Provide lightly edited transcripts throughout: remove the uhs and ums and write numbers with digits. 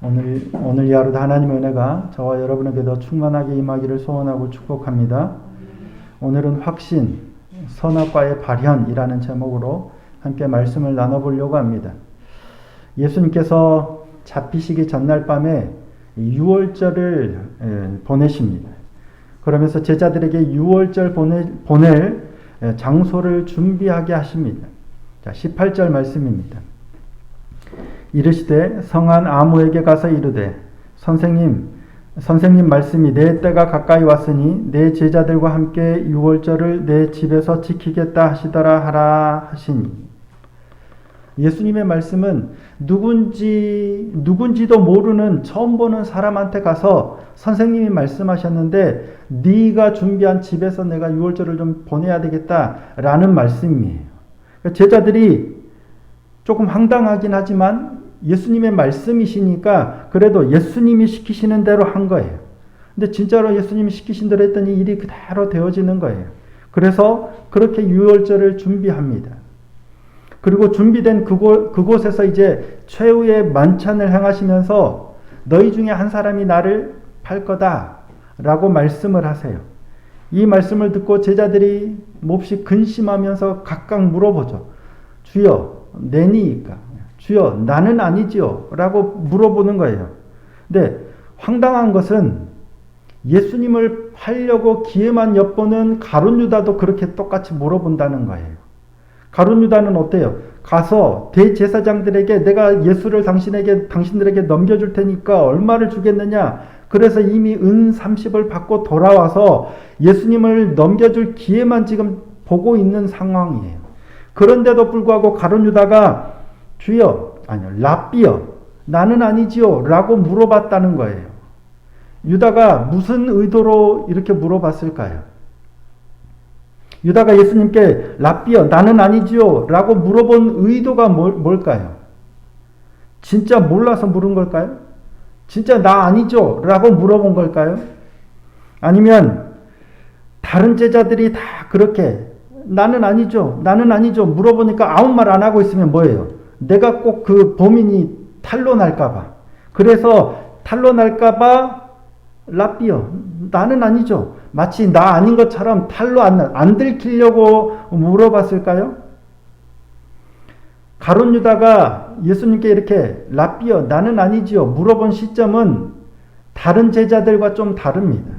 오늘 이 하루도 하나님의 은혜가 저와 여러분에게도 충만하게 임하기를 소원하고 축복합니다. 오늘은 확신, 선악과의 발현이라는 제목으로 함께 말씀을 나눠보려고 합니다. 예수님께서 잡히시기 전날 밤에 유월절을 보내십니다. 그러면서 제자들에게 유월절 보낼 장소를 준비하게 하십니다. 자, 18절 말씀입니다. 이르시되 성한 아무에게 가서 이르되 선생님 말씀이 내 때가 가까이 왔으니 내 제자들과 함께 유월절을 내 집에서 지키겠다 하시더라 하라 하시니. 예수님의 말씀은 누군지도 모르는 처음 보는 사람한테 가서 선생님이 말씀하셨는데 네가 준비한 집에서 내가 유월절을 좀 보내야 되겠다라는 말씀이에요. 제자들이 조금 황당하긴 하지만 예수님의 말씀이시니까 그래도 예수님이 시키시는 대로 한 거예요. 근데 진짜로 예수님이 시키신 대로 했더니 일이 그대로 되어지는 거예요. 그래서 그렇게 유월절을 준비합니다. 그리고 준비된 그곳에서 이제 최후의 만찬을 행하시면서 너희 중에 한 사람이 나를 팔 거다 라고 말씀을 하세요. 이 말씀을 듣고 제자들이 몹시 근심하면서 각각 물어보죠. 주여 내니이까? 주여 나는 아니지요? 라고 물어보는 거예요. 근데 황당한 것은 예수님을 팔려고 기회만 엿보는 가룟 유다도 그렇게 똑같이 물어본다는 거예요. 가룟 유다는 어때요? 가서 대제사장들에게 내가 예수를 당신들에게 넘겨줄 테니까 얼마를 주겠느냐? 그래서 이미 은 30을 받고 돌아와서 예수님을 넘겨줄 기회만 지금 보고 있는 상황이에요. 그런데도 불구하고 가룟 유다가 주여, 아니요, 랍비여, 나는 아니지요 라고 물어봤다는 거예요. 유다가 무슨 의도로 이렇게 물어봤을까요? 유다가 예수님께 랍비여, 나는 아니지요 라고 물어본 의도가 뭘까요? 진짜 몰라서 물은 걸까요? 진짜 나 아니죠 라고 물어본 걸까요? 아니면 다른 제자들이 다 그렇게 나는 아니죠 물어보니까 아무 말 안 하고 있으면 뭐예요? 내가 꼭 그 범인이 탈로 날까봐. 그래서 탈로 날까봐 랍비요. 나는 아니죠. 마치 나 아닌 것처럼 탈로 안 들키려고 물어봤을까요? 가룟 유다가 예수님께 이렇게 랍비요. 나는 아니지요. 물어본 시점은 다른 제자들과 좀 다릅니다.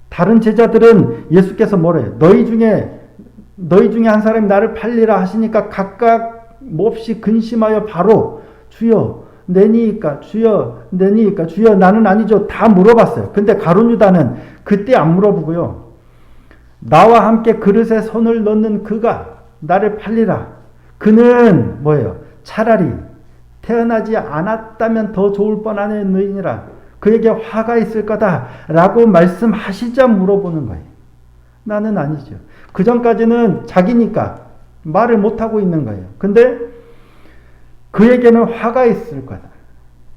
다른 제자들은 예수께서 뭐래요? 너희 중에 한 사람이 나를 팔리라 하시니까 각각 몹시 근심하여 바로 주여 내니이까 주여 내니이까 주여 나는 아니죠 다 물어봤어요. 근데 가룟 유다는 그때 안 물어보고요. 나와 함께 그릇에 손을 넣는 그가 나를 팔리라. 그는 뭐예요? 차라리 태어나지 않았다면 더 좋을 뻔하느니라. 그에게 화가 있을 거다 라고 말씀하시자 물어보는 거예요. 나는 아니죠. 그 전까지는 자기니까 말을 못하고 있는 거예요. 근데 그에게는 화가 있을 거다.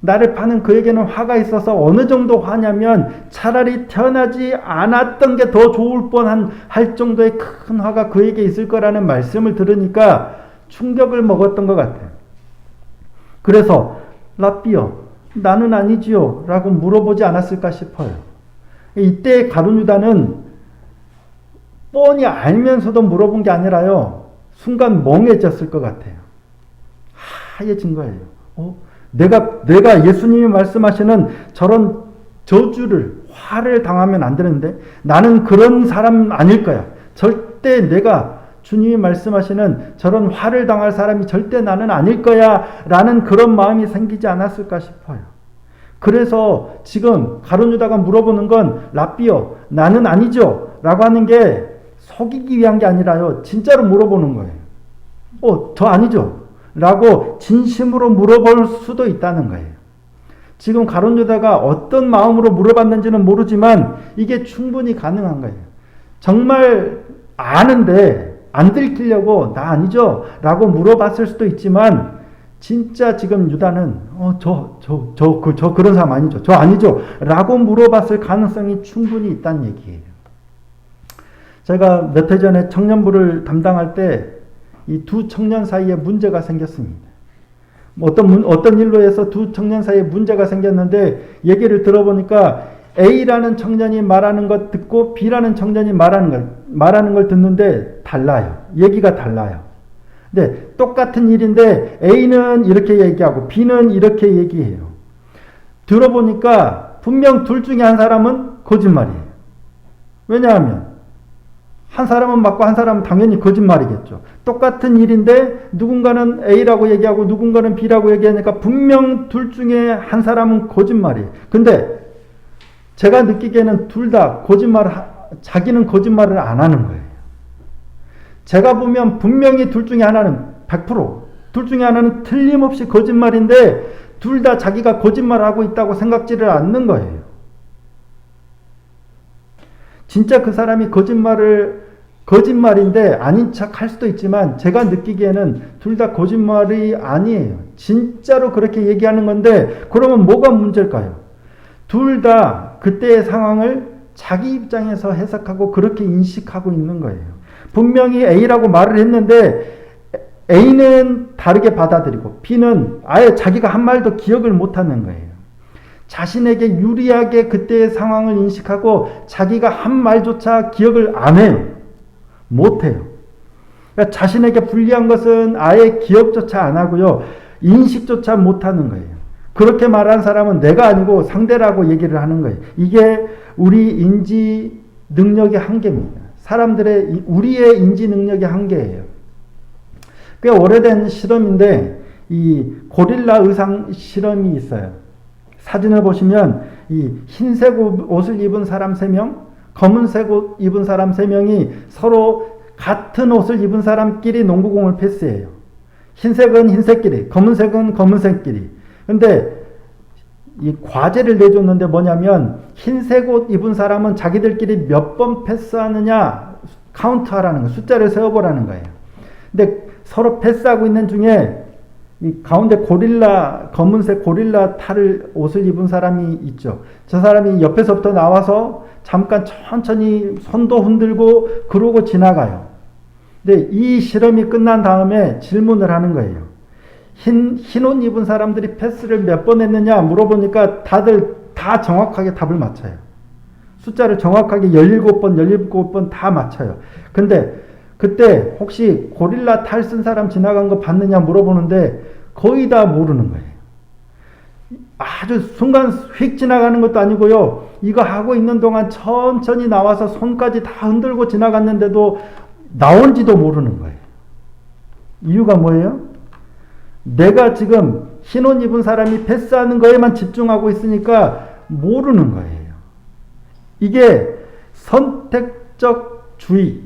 나를 파는 그에게는 화가 있어서 어느 정도 화냐면 차라리 태어나지 않았던 게 더 좋을 뻔한 할 정도의 큰 화가 그에게 있을 거라는 말씀을 들으니까 충격을 먹었던 것 같아요. 그래서 랍비요 나는 아니지요 라고 물어보지 않았을까 싶어요. 이때 가룟 유다는 뻔히 알면서도 물어본 게 아니라요. 순간 멍해졌을 것 같아요. 하얘진 거예요. 내가 예수님이 말씀하시는 저런 저주를, 화를 당하면 안 되는데 나는 그런 사람 아닐 거야. 절대 내가 주님이 말씀하시는 저런 화를 당할 사람이 절대 나는 아닐 거야 라는 그런 마음이 생기지 않았을까 싶어요. 그래서 지금 가룟 유다가 물어보는 건 랍비요 나는 아니죠 라고 하는 게 속이기 위한 게 아니라요. 진짜로 물어보는 거예요. 저 아니죠? 라고 진심으로 물어볼 수도 있다는 거예요. 지금 가룟 유다가 어떤 마음으로 물어봤는지는 모르지만 이게 충분히 가능한 거예요. 정말 아는데 안 들키려고 나 아니죠? 라고 물어봤을 수도 있지만 진짜 지금 유다는 그런 사람 아니죠? 저 아니죠? 라고 물어봤을 가능성이 충분히 있다는 얘기예요. 제가 몇 해 전에 청년부를 담당할 때 이 두 청년 사이에 문제가 생겼습니다. 어떤 일로 해서 두 청년 사이에 문제가 생겼는데 얘기를 들어보니까 A라는 청년이 말하는 것 듣고 B라는 청년이 말하는 걸 듣는데 달라요. 얘기가 달라요. 근데 똑같은 일인데 A는 이렇게 얘기하고 B는 이렇게 얘기해요. 들어보니까 분명 둘 중에 한 사람은 거짓말이에요. 왜냐하면 한 사람은 맞고 한 사람은 당연히 거짓말이겠죠. 똑같은 일인데 누군가는 A라고 얘기하고 누군가는 B라고 얘기하니까 분명 둘 중에 한 사람은 거짓말이에요. 근데 제가 느끼기에는 둘 다 자기는 거짓말을 안 하는 거예요. 제가 보면 분명히 둘 중에 하나는 100%, 둘 중에 하나는 틀림없이 거짓말인데 둘 다 자기가 거짓말을 하고 있다고 생각지를 않는 거예요. 진짜 그 사람이 거짓말인데 아닌 척 할 수도 있지만 제가 느끼기에는 둘 다 거짓말이 아니에요. 진짜로 그렇게 얘기하는 건데 그러면 뭐가 문제일까요? 둘 다 그때의 상황을 자기 입장에서 해석하고 그렇게 인식하고 있는 거예요. 분명히 A라고 말을 했는데 A는 다르게 받아들이고 B는 아예 자기가 한 말도 기억을 못하는 거예요. 자신에게 유리하게 그때의 상황을 인식하고 자기가 한 말조차 기억을 안 해요. 못해요. 그러니까 자신에게 불리한 것은 아예 기억조차 안 하고요. 인식조차 못하는 거예요. 그렇게 말한 사람은 내가 아니고 상대라고 얘기를 하는 거예요. 이게 우리 인지 능력의 한계입니다. 우리의 인지 능력의 한계예요. 꽤 오래된 실험인데 이 고릴라 의상 실험이 있어요. 사진을 보시면 이 흰색 옷을 입은 사람 3명, 검은색 옷 입은 사람 3명이 서로 같은 옷을 입은 사람끼리 농구공을 패스해요. 흰색은 흰색끼리, 검은색은 검은색끼리. 근데 이 과제를 내줬는데 뭐냐면 흰색 옷 입은 사람은 자기들끼리 몇 번 패스하느냐 카운트하라는 거예요. 숫자를 세어보라는 거예요. 근데 서로 패스하고 있는 중에 이 가운데 검은색 고릴라 옷을 입은 사람이 있죠. 저 사람이 옆에서부터 나와서 잠깐 천천히 손도 흔들고 그러고 지나가요. 근데 이 실험이 끝난 다음에 질문을 하는 거예요. 흰 옷 입은 사람들이 패스를 몇 번 했느냐 물어보니까 다들 다 정확하게 답을 맞춰요. 숫자를 정확하게 17번 다 맞춰요. 근데 그때 혹시 고릴라 탈 쓴 사람 지나간 거 봤느냐 물어보는데 거의 다 모르는 거예요. 아주 순간 휙 지나가는 것도 아니고요. 이거 하고 있는 동안 천천히 나와서 손까지 다 흔들고 지나갔는데도 나온지도 모르는 거예요. 이유가 뭐예요? 내가 지금 흰옷 입은 사람이 패스하는 거에만 집중하고 있으니까 모르는 거예요. 이게 선택적 주의,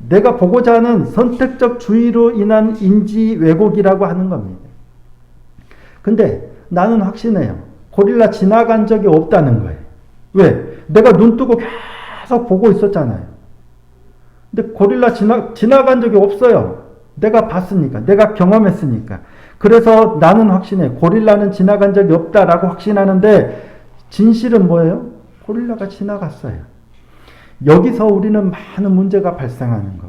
내가 보고자 하는 선택적 주의로 인한 인지 왜곡이라고 하는 겁니다. 근데 나는 확신해요. 고릴라 지나간 적이 없다는 거예요. 왜? 내가 눈 뜨고 계속 보고 있었잖아요. 근데 고릴라 지나간 적이 없어요. 내가 봤으니까, 내가 경험했으니까. 그래서 나는 확신해. 고릴라는 지나간 적이 없다라고 확신하는데 진실은 뭐예요? 고릴라가 지나갔어요. 여기서 우리는 많은 문제가 발생하는 것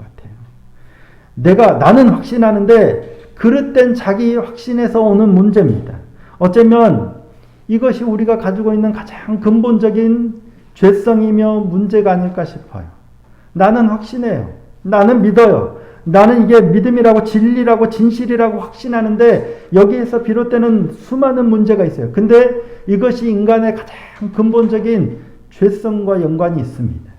같아요. 나는 확신하는데 그릇된 자기 확신에서 오는 문제입니다. 어쩌면 이것이 우리가 가지고 있는 가장 근본적인 죄성이며 문제가 아닐까 싶어요. 나는 확신해요. 나는 믿어요. 나는 이게 믿음이라고 진리라고 진실이라고 확신하는데 여기에서 비롯되는 수많은 문제가 있어요. 근데 이것이 인간의 가장 근본적인 죄성과 연관이 있습니다.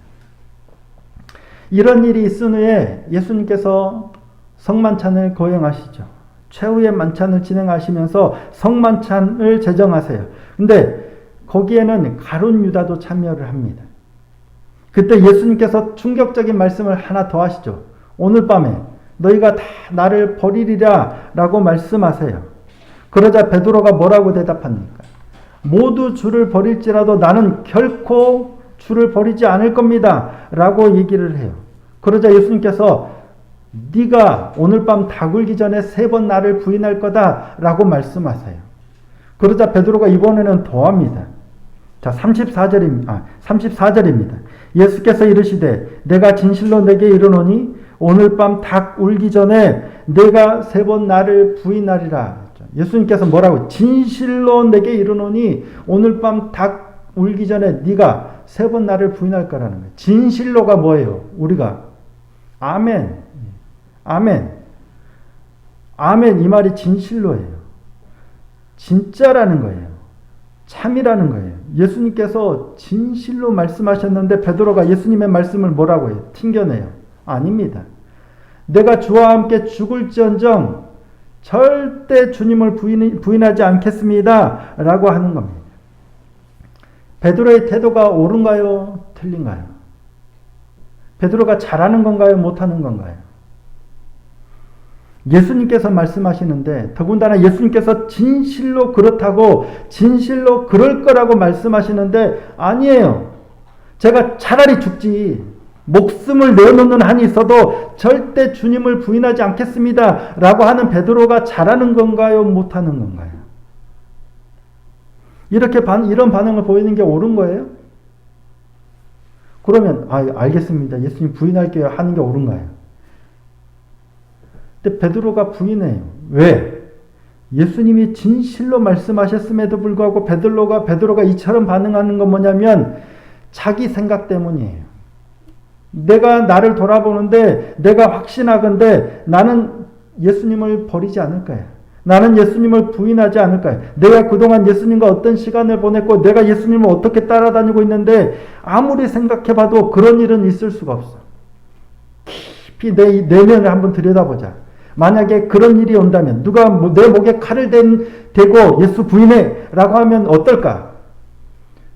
이런 일이 있은 후에 예수님께서 성만찬을 거행하시죠. 최후의 만찬을 진행하시면서 성만찬을 제정하세요. 근데 거기에는 가룟 유다도 참여를 합니다. 그때 예수님께서 충격적인 말씀을 하나 더 하시죠. 오늘 밤에 너희가 다 나를 버리리라 라고 말씀하세요. 그러자 베드로가 뭐라고 대답합니까? 모두 주를 버릴지라도 나는 결코 주를 버리지 않을 겁니다 라고 얘기를 해요. 그러자 예수님께서 네가 오늘 밤 다 굴기 전에 3번 나를 부인할 거다 라고 말씀하세요. 그러자 베드로가 이번에는 더합니다. 자, 34절입니다. 예수께서 이르시되 내가 진실로 내게 이르노니 오늘 밤 닭 울기 전에 내가 3번 나를 부인하리라. 예수님께서 뭐라고? 진실로 내게 이르노니 오늘 밤 닭 울기 전에 네가 3번 나를 부인할 거라는 거예요. 진실로가 뭐예요? 우리가 아멘. 아멘. 아멘 이 말이 진실로예요. 진짜라는 거예요. 참이라는 거예요. 예수님께서 진실로 말씀하셨는데 베드로가 예수님의 말씀을 뭐라고 해요? 튕겨내요. 아닙니다. 내가 주와 함께 죽을지언정 절대 주님을 부인하지 않겠습니다. 라고 하는 겁니다. 베드로의 태도가 옳은가요? 틀린가요? 베드로가 잘하는 건가요? 못하는 건가요? 예수님께서 말씀하시는데 더군다나 예수님께서 진실로 그렇다고 진실로 그럴 거라고 말씀하시는데 아니에요. 제가 차라리 죽지 목숨을 내놓는 한이 있어도 절대 주님을 부인하지 않겠습니다. 라고 하는 베드로가 잘하는 건가요? 못하는 건가요? 이렇게 이런 반응을 보이는 게 옳은 거예요? 그러면 알겠습니다. 예수님 부인할게요 하는 게 옳은가요? 근데 베드로가 부인해요. 왜? 예수님이 진실로 말씀하셨음에도 불구하고 베드로가 이처럼 반응하는 건 뭐냐면 자기 생각 때문이에요. 내가 나를 돌아보는데 내가 확신하건대 나는 예수님을 버리지 않을 거야. 나는 예수님을 부인하지 않을 거야. 내가 그동안 예수님과 어떤 시간을 보냈고 내가 예수님을 어떻게 따라다니고 있는데 아무리 생각해봐도 그런 일은 있을 수가 없어. 깊이 내 내면을 한번 들여다보자. 만약에 그런 일이 온다면 누가 내 목에 칼을 대고 예수 부인해 라고 하면 어떨까?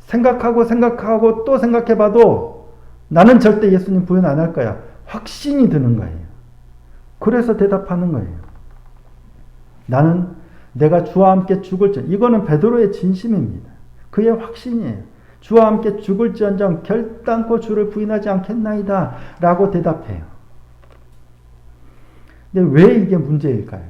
생각하고 또 생각해봐도 나는 절대 예수님 부인 안 할 거야. 확신이 드는 거예요. 그래서 대답하는 거예요. 나는 내가 주와 함께 죽을지언정. 이거는 베드로의 진심입니다. 그의 확신이에요. 주와 함께 죽을지언정 결단코 주를 부인하지 않겠나이다 라고 대답해요. 근데 왜 이게 문제일까요?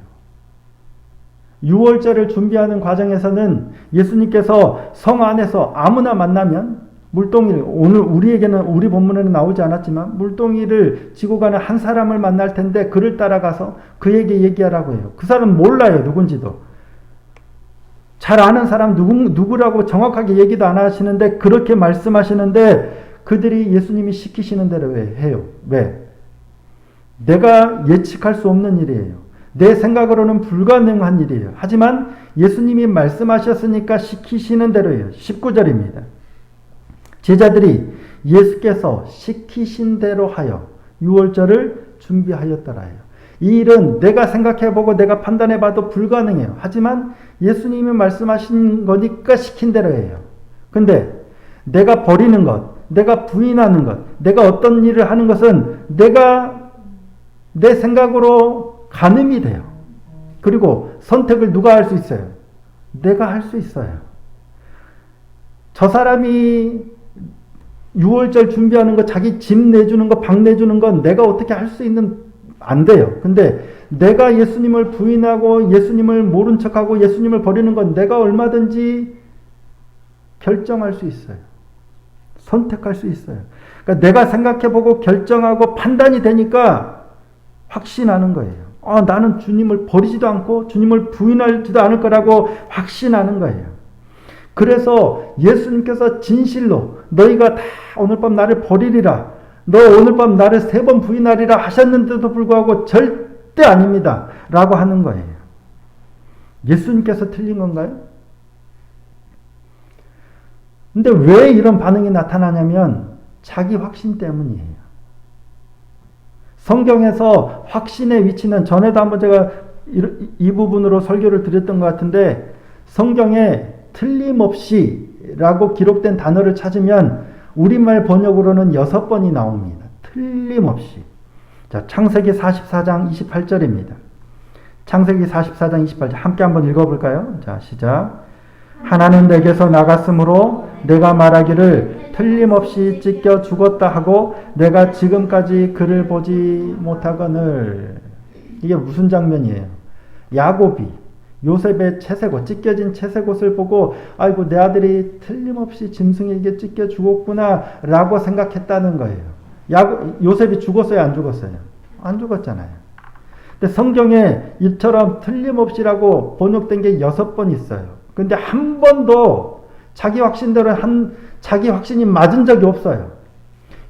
6월절을 준비하는 과정에서는 예수님께서 성 안에서 아무나 만나면 물동이를, 오늘 우리에게는 우리 본문에는 나오지 않았지만 물동이를 지고 가는 한 사람을 만날 텐데 그를 따라가서 그에게 얘기하라고 해요. 그 사람 몰라요. 누군지도. 잘 아는 사람 누구라고 정확하게 얘기도 안 하시는데 그렇게 말씀하시는데 그들이 예수님이 시키시는 대로 해요. 왜? 내가 예측할 수 없는 일이에요. 내 생각으로는 불가능한 일이에요. 하지만 예수님이 말씀하셨으니까 시키시는 대로예요. 19절입니다. 제자들이 예수께서 시키신 대로 하여 유월절을 준비하였더라 해요. 이 일은 내가 생각해보고 내가 판단해봐도 불가능해요. 하지만 예수님이 말씀하신 거니까 시킨 대로 해요. 근데 내가 버리는 것, 내가 부인하는 것, 내가 어떤 일을 하는 것은 내 생각으로 가늠이 돼요. 그리고 선택을 누가 할 수 있어요? 내가 할 수 있어요. 저 사람이 6월절 준비하는 거, 자기 집 내주는 거, 방 내주는 건 내가 어떻게 할 수 안 돼요. 근데 내가 예수님을 부인하고 예수님을 모른 척하고 예수님을 버리는 건 내가 얼마든지 결정할 수 있어요. 선택할 수 있어요. 그러니까 내가 생각해보고 결정하고 판단이 되니까 확신하는 거예요. 나는 주님을 버리지도 않고 주님을 부인하지도 않을 거라고 확신하는 거예요. 그래서 예수님께서 진실로 너희가 다 오늘 밤 나를 버리리라, 너 오늘 밤 나를 3번 부인하리라 하셨는데도 불구하고 절대 아닙니다 라고 하는 거예요. 예수님께서 틀린 건가요? 근데 왜 이런 반응이 나타나냐면 자기 확신 때문이에요. 성경에서 확신의 위치는 전에도 한번 제가 이 부분으로 설교를 드렸던 것 같은데 성경에 틀림없이 라고 기록된 단어를 찾으면 우리말 번역으로는 6번이 나옵니다. 틀림없이. 자, 창세기 44장 28절입니다. 창세기 44장 28절 함께 한번 읽어볼까요? 자, 시작. 하나는 내게서 나갔으므로 내가 말하기를 틀림없이 찢겨 죽었다 하고 내가 지금까지 그를 보지 못하거늘. 이게 무슨 장면이에요? 야곱이 요셉의 채색옷, 찢겨진 채색옷을 보고 아이고 내 아들이 틀림없이 짐승에게 찢겨 죽었구나 라고 생각했다는 거예요. 요셉이 죽었어요? 안 죽었어요? 안 죽었잖아요. 근데 성경에 이처럼 틀림없이라고 번역된 게 6번 있어요. 근데 한 번도 자기 확신대로 자기 확신이 맞은 적이 없어요.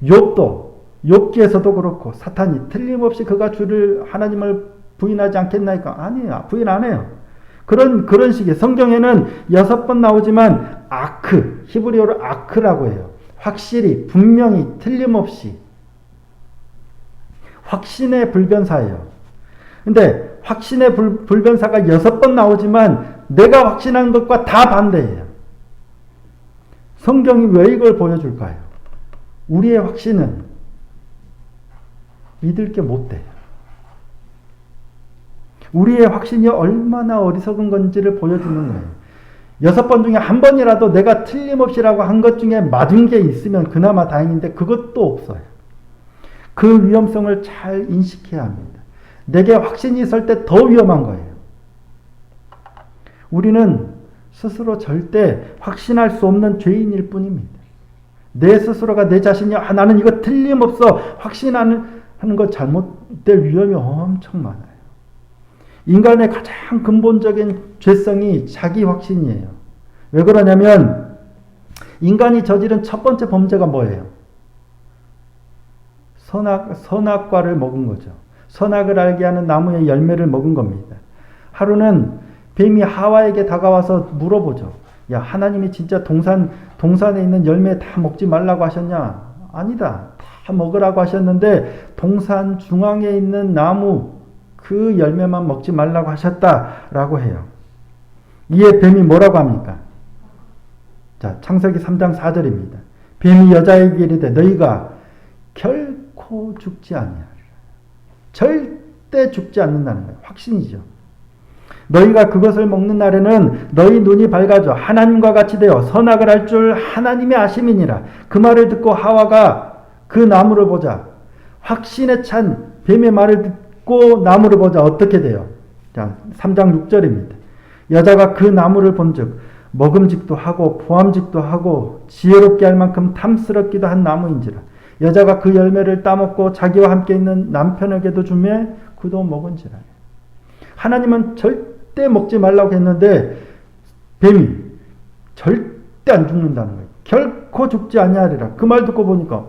욥기에서도 그렇고 사탄이 틀림없이 그가 주를 하나님을 부인하지 않겠나이까? 아니에요. 부인 안 해요. 그런 식의 성경에는 6번 나오지만 히브리어로 아크라고 해요. 확실히, 분명히, 틀림없이. 확신의 불변사예요. 근데 확신의 불변사가 6번 나오지만 내가 확신한 것과 다 반대예요. 성경이 왜 이걸 보여줄까요? 우리의 확신은 믿을 게 못 돼요. 우리의 확신이 얼마나 어리석은 건지를 보여주는 거예요. 6번 중에 한 번이라도 내가 틀림없이라고 한 것 중에 맞은 게 있으면 그나마 다행인데 그것도 없어요. 그 위험성을 잘 인식해야 합니다. 내게 확신이 있을 때 더 위험한 거예요. 우리는 스스로 절대 확신할 수 없는 죄인일 뿐입니다. 내 스스로가 내 자신이 나는 이거 틀림없어 확신하는 것 잘못될 위험이 엄청 많아요. 인간의 가장 근본적인 죄성이 자기 확신이에요. 왜 그러냐면 인간이 저지른 첫 번째 범죄가 뭐예요? 선악과를 먹은 거죠. 선악을 알게 하는 나무의 열매를 먹은 겁니다. 하루는 뱀이 하와에게 다가와서 물어보죠. 야, 하나님이 진짜 동산에 있는 열매 다 먹지 말라고 하셨냐? 아니다. 다 먹으라고 하셨는데 동산 중앙에 있는 나무 그 열매만 먹지 말라고 하셨다라고 해요. 이에 뱀이 뭐라고 합니까? 자, 창세기 3장 4절입니다. 뱀이 여자에게 이르되 너희가 결코 죽지 아니하리라. 절대 죽지 않는다는 거예요. 확신이죠. 너희가 그것을 먹는 날에는 너희 눈이 밝아져 하나님과 같이 되어 선악을 할 줄 하나님의 아심이니라. 그 말을 듣고 하와가 그 나무를 보자. 확신에 찬 뱀의 말을 듣고 나무를 보자. 어떻게 돼요? 자, 3장 6절입니다. 여자가 그 나무를 본즉 먹음직도 하고 보암직도 하고 지혜롭게 할 만큼 탐스럽기도 한 나무인지라. 여자가 그 열매를 따먹고 자기와 함께 있는 남편에게도 주매 그도 먹은지라. 하나님은 절대 먹지 말라고 했는데 뱀이 절대 안 죽는다는 거예요. 결코 죽지 아니하리라. 그 말 듣고 보니까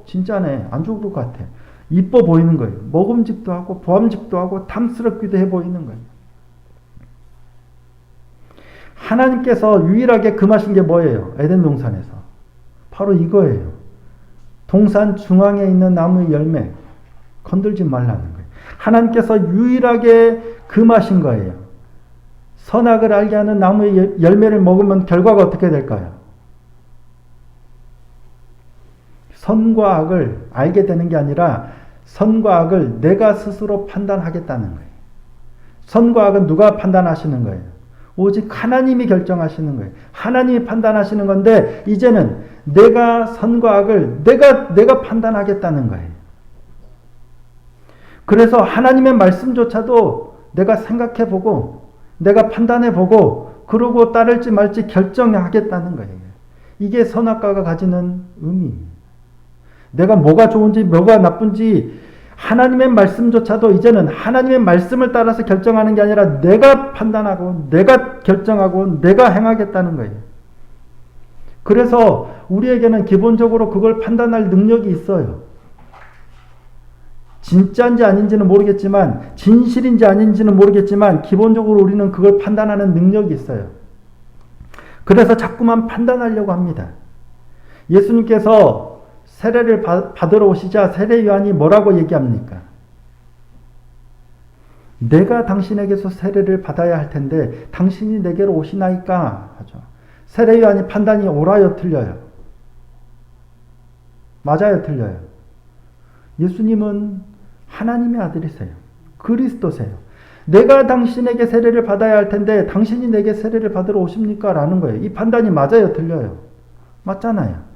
진짜네. 안 죽을 것 같아. 이뻐 보이는 거예요. 먹음직도 하고 보암직도 하고 탐스럽기도 해 보이는 거예요. 하나님께서 유일하게 금하신 게 뭐예요? 에덴 동산에서. 바로 이거예요. 동산 중앙에 있는 나무의 열매 건들지 말라는 거예요. 하나님께서 유일하게 금하신 거예요. 선악을 알게 하는 나무의 열매를 먹으면 결과가 어떻게 될까요? 선과 악을 알게 되는 게 아니라 선과 악을 내가 스스로 판단하겠다는 거예요. 선과 악은 누가 판단하시는 거예요? 오직 하나님이 결정하시는 거예요. 하나님이 판단하시는 건데 이제는 내가 선과 악을 내가 판단하겠다는 거예요. 그래서 하나님의 말씀조차도 내가 생각해보고 내가 판단해보고 그러고 따를지 말지 결정하겠다는 거예요. 이게 선악과가 가지는 의미입니다. 내가 뭐가 좋은지 뭐가 나쁜지 하나님의 말씀조차도 이제는 하나님의 말씀을 따라서 결정하는 게 아니라 내가 판단하고 내가 결정하고 내가 행하겠다는 거예요. 그래서 우리에게는 기본적으로 그걸 판단할 능력이 있어요. 진짜인지 아닌지는 모르겠지만 진실인지 아닌지는 모르겠지만 기본적으로 우리는 그걸 판단하는 능력이 있어요. 그래서 자꾸만 판단하려고 합니다. 예수님께서 세례를 받으러 오시자 세례 요한이 뭐라고 얘기합니까? 내가 당신에게서 세례를 받아야 할 텐데 당신이 내게로 오시나이까 하죠. 세례 요한이 판단이 옳아요, 틀려요? 맞아요, 틀려요? 예수님은 하나님의 아들이세요. 그리스도세요. 내가 당신에게 세례를 받아야 할 텐데 당신이 내게 세례를 받으러 오십니까? 라는 거예요. 이 판단이 맞아요, 틀려요? 맞잖아요.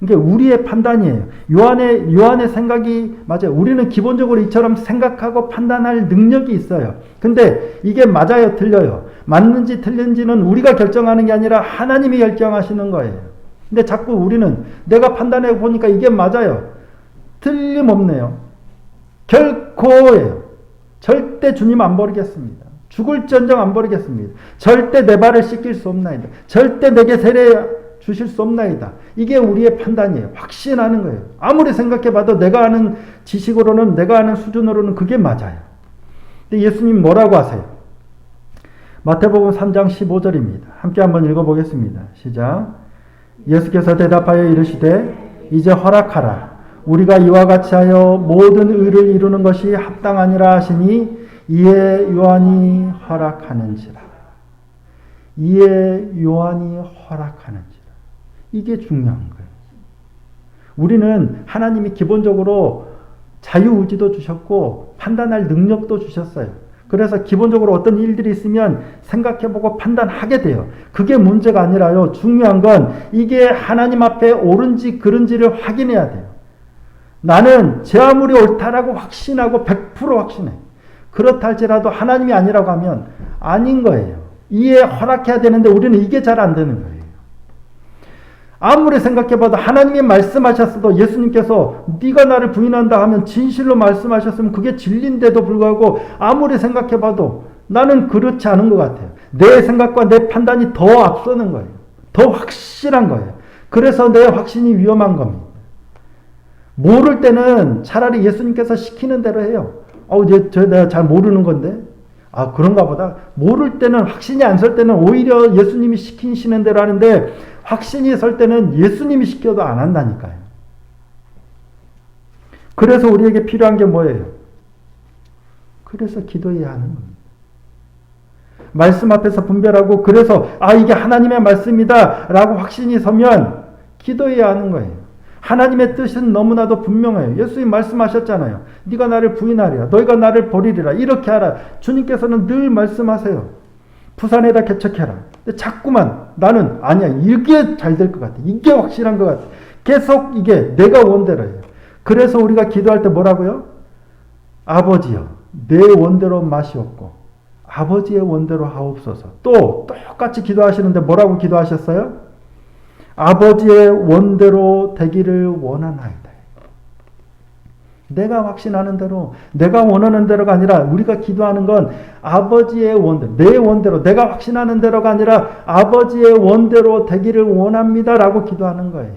이게 우리의 판단이에요. 요한의 생각이 맞아요. 우리는 기본적으로 이처럼 생각하고 판단할 능력이 있어요. 근데 이게 맞아요, 틀려요? 맞는지 틀린지는 우리가 결정하는 게 아니라 하나님이 결정하시는 거예요. 근데 자꾸 우리는 내가 판단해 보니까 이게 맞아요. 틀림없네요. 결코예요. 절대 주님 안 버리겠습니다. 죽을지언정 안 버리겠습니다. 절대 내 발을 씻길 수 없나이다. 절대 내게 세례 주실 수 없나이다. 이게 우리의 판단이에요. 확신하는 거예요. 아무리 생각해봐도 내가 아는 지식으로는, 내가 아는 수준으로는 그게 맞아요. 근데 예수님 뭐라고 하세요? 마태복음 3장 15절입니다. 함께 한번 읽어보겠습니다. 시작. 예수께서 대답하여 이르시되 이제 허락하라. 우리가 이와 같이 하여 모든 의를 이루는 것이 합당하니라 하시니 이에 요한이 허락하는지라. 이에 요한이 허락하는지라. 이게 중요한 거예요. 우리는 하나님이 기본적으로 자유의지도 주셨고 판단할 능력도 주셨어요. 그래서 기본적으로 어떤 일들이 있으면 생각해보고 판단하게 돼요. 그게 문제가 아니라요. 중요한 건 이게 하나님 앞에 옳은지 그른지를 확인해야 돼요. 나는 제 아무리 옳다라고 확신하고 100% 확신해. 그렇다 할지라도 하나님이 아니라고 하면 아닌 거예요. 이에 허락해야 되는데 우리는 이게 잘 안 되는 거예요. 아무리 생각해봐도 하나님이 말씀하셨어도 예수님께서 네가 나를 부인한다 하면 진실로 말씀하셨으면 그게 진리인데도 불구하고 아무리 생각해봐도 나는 그렇지 않은 것 같아요. 내 생각과 내 판단이 더 앞서는 거예요. 더 확실한 거예요. 그래서 내 확신이 위험한 겁니다. 모를 때는 차라리 예수님께서 시키는 대로 해요. 내가 잘 모르는 건데. 그런가 보다. 모를 때는, 확신이 안 설 때는 오히려 예수님이 시키시는 대로 하는데 확신이 설 때는 예수님이 시켜도 안 한다니까요. 그래서 우리에게 필요한 게 뭐예요? 그래서 기도해야 하는 겁니다. 말씀 앞에서 분별하고 그래서 이게 하나님의 말씀이다 라고 확신이 서면 기도해야 하는 거예요. 하나님의 뜻은 너무나도 분명해요. 예수님 말씀하셨잖아요. 네가 나를 부인하리라. 너희가 나를 버리리라. 이렇게 하라. 주님께서는 늘 말씀하세요. 부산에다 개척해라. 근데 자꾸만 나는 아니야. 이게 잘 될 것 같아. 이게 확실한 것 같아. 계속 이게 내가 원대로 해요. 그래서 우리가 기도할 때 뭐라고요? 아버지여 내 원대로 마시옵고 아버지의 원대로 하옵소서. 또 똑같이 기도하시는데 뭐라고 기도하셨어요? 아버지의 원대로 되기를 원하나이다. 내가 확신하는 대로, 내가 원하는 대로가 아니라 우리가 기도하는 건 아버지의 원대로, 내 원대로, 내가 확신하는 대로가 아니라 아버지의 원대로 되기를 원합니다 라고 기도하는 거예요.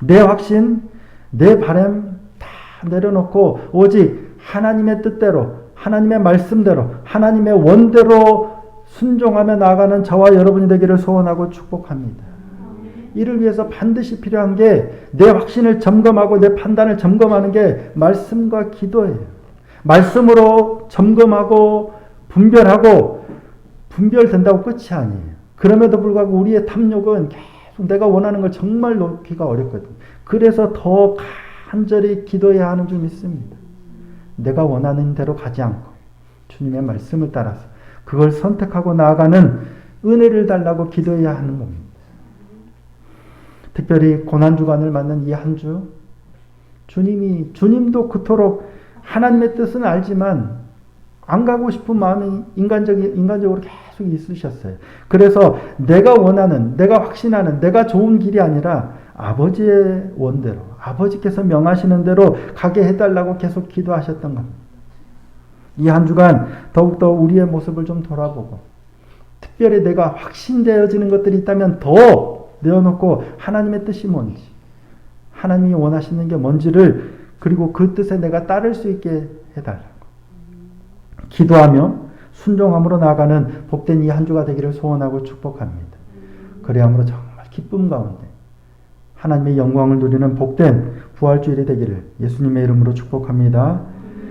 내 확신, 내 바람 다 내려놓고 오직 하나님의 뜻대로, 하나님의 말씀대로, 하나님의 원대로 순종하며 나아가는 저와 여러분이 되기를 소원하고 축복합니다. 이를 위해서 반드시 필요한 게 내 확신을 점검하고 내 판단을 점검하는 게 말씀과 기도예요. 말씀으로 점검하고 분별하고 분별된다고 끝이 아니에요. 그럼에도 불구하고 우리의 탐욕은 계속 내가 원하는 걸 정말 놓기가 어렵거든요. 그래서 더 간절히 기도해야 하는 줄 믿습니다. 내가 원하는 대로 가지 않고 주님의 말씀을 따라서 그걸 선택하고 나아가는 은혜를 달라고 기도해야 하는 겁니다. 특별히 고난주간을 맞는 이 한 주, 주님도 그토록 하나님의 뜻은 알지만 안 가고 싶은 마음이 인간적으로 계속 있으셨어요. 그래서 내가 원하는, 내가 확신하는, 내가 좋은 길이 아니라 아버지의 원대로, 아버지께서 명하시는 대로 가게 해달라고 계속 기도하셨던 겁니다. 이 한 주간 더욱더 우리의 모습을 좀 돌아보고 특별히 내가 확신되어지는 것들이 있다면 더 내어놓고 하나님의 뜻이 뭔지, 하나님이 원하시는 게 뭔지를, 그리고 그 뜻에 내가 따를 수 있게 해달라고 기도하며 순종함으로 나아가는 복된 이 한 주가 되기를 소원하고 축복합니다. 그래야므로 정말 기쁨 가운데 하나님의 영광을 누리는 복된 부활주일이 되기를 예수님의 이름으로 축복합니다.